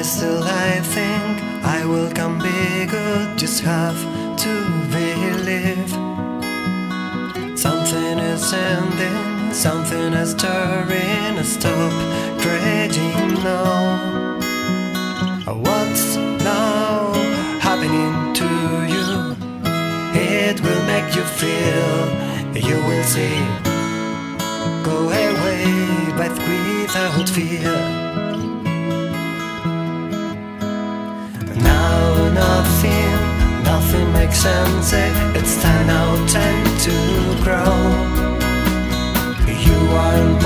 still I think I will come be good. Just have to believe. Something is ending, something is stirring. Stop raging now. What's now happening to you? It will make you feel, you will see. Go away, but without fear. Now nothing makes sense. It's time now, time to grow. You are